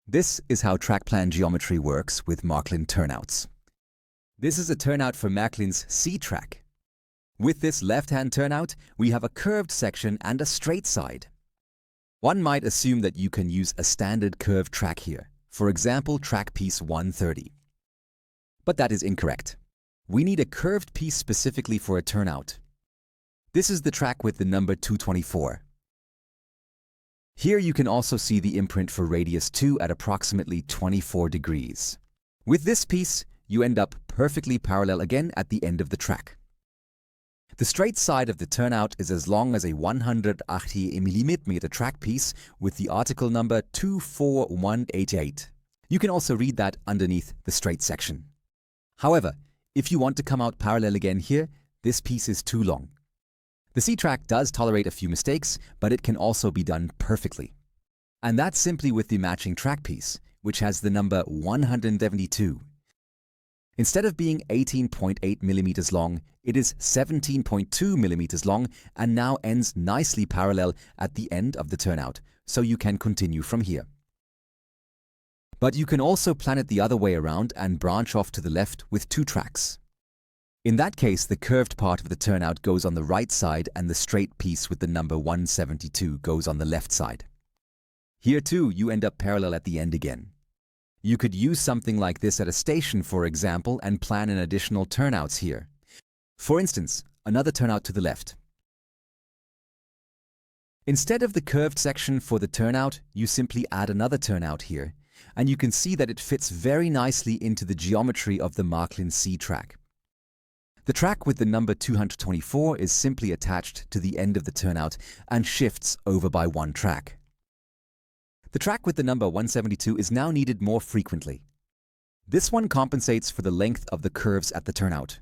This is how track plan geometry works with Märklin turnouts. This is a turnout for Märklin's C-Track. With this left-hand turnout, we have a curved section and a straight side. One might assume that you can use a standard curved track here, for example track piece 130. But that is incorrect. We need a curved piece specifically for a turnout. This is the track with the number 224. Here you can also see the imprint for radius 2 at approximately 24 degrees. With this piece, you end up perfectly parallel again at the end of the track. The straight side of the turnout is as long as a 180 mm track piece with the article number 24188. You can also read that underneath the straight section. However, if you want to come out parallel again here, this piece is too long. The C-Track does tolerate a few mistakes, but it can also be done perfectly. And that's simply with the matching track piece, which has the number 172. Instead of being 18.8 mm long, it is 17.2 mm long and now ends nicely parallel at the end of the turnout, so you can continue from here. But you can also plan it the other way around and branch off to the left with two tracks. In that case, the curved part of the turnout goes on the right side and the straight piece with the number 172 goes on the left side. Here too, you end up parallel at the end again. You could use something like this at a station, for example, and plan in additional turnouts here. For instance, another turnout to the left. Instead of the curved section for the turnout, you simply add another turnout here, and you can see that it fits very nicely into the geometry of the Märklin C-Track. The track with the number 224 is simply attached to the end of the turnout and shifts over by one track. The track with the number 172 is now needed more frequently. This one compensates for the length of the curves at the turnout.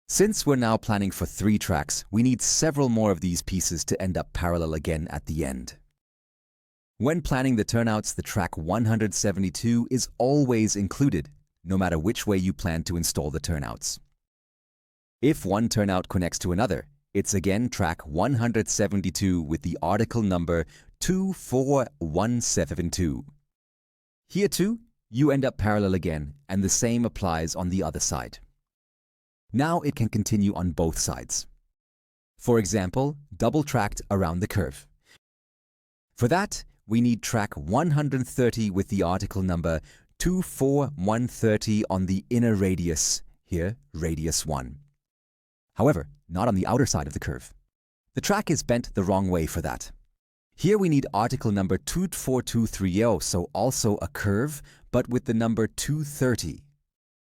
Since we're now planning for 3 tracks, we need several more of these pieces to end up parallel again at the end. When planning the turnouts, the track 172 is always included, no matter which way you plan to install the turnouts. If one turnout connects to another, it's again track 172 with the article number 24172. Here too, you end up parallel again, and the same applies on the other side. Now it can continue on both sides. For example, double-tracked around the curve. For that, we need track 130 with the article number 24130 on the inner radius, here radius 1. However, not on the outer side of the curve. The track is bent the wrong way for that. Here we need article number 24230, so also a curve, but with the number 230.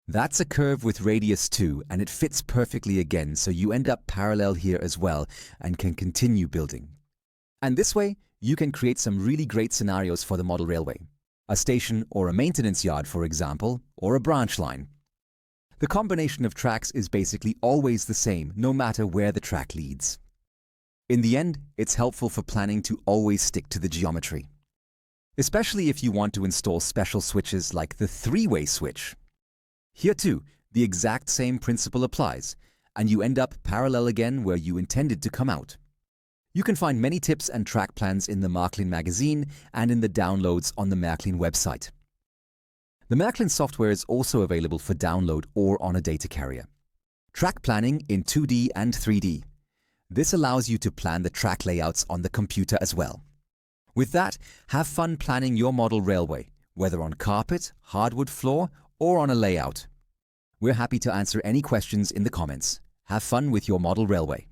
That's a curve with radius 2, and it fits perfectly again, so you end up parallel here as well and can continue building. And this way, you can create some really great scenarios for the model railway. A station or a maintenance yard, for example, or a branch line. The combination of tracks is basically always the same, no matter where the track leads. In the end, it's helpful for planning to always stick to the geometry. Especially if you want to install special switches like the 3-way switch. Here too, the exact same principle applies, and you end up parallel again where you intended to come out. You can find many tips and track plans in the Märklin magazine and in the downloads on the Märklin website. The Märklin software is also available for download or on a data carrier. Track planning in 2D and 3D. This allows you to plan the track layouts on the computer as well. With that, have fun planning your model railway, whether on carpet, hardwood floor, or on a layout. We're happy to answer any questions in the comments. Have fun with your model railway.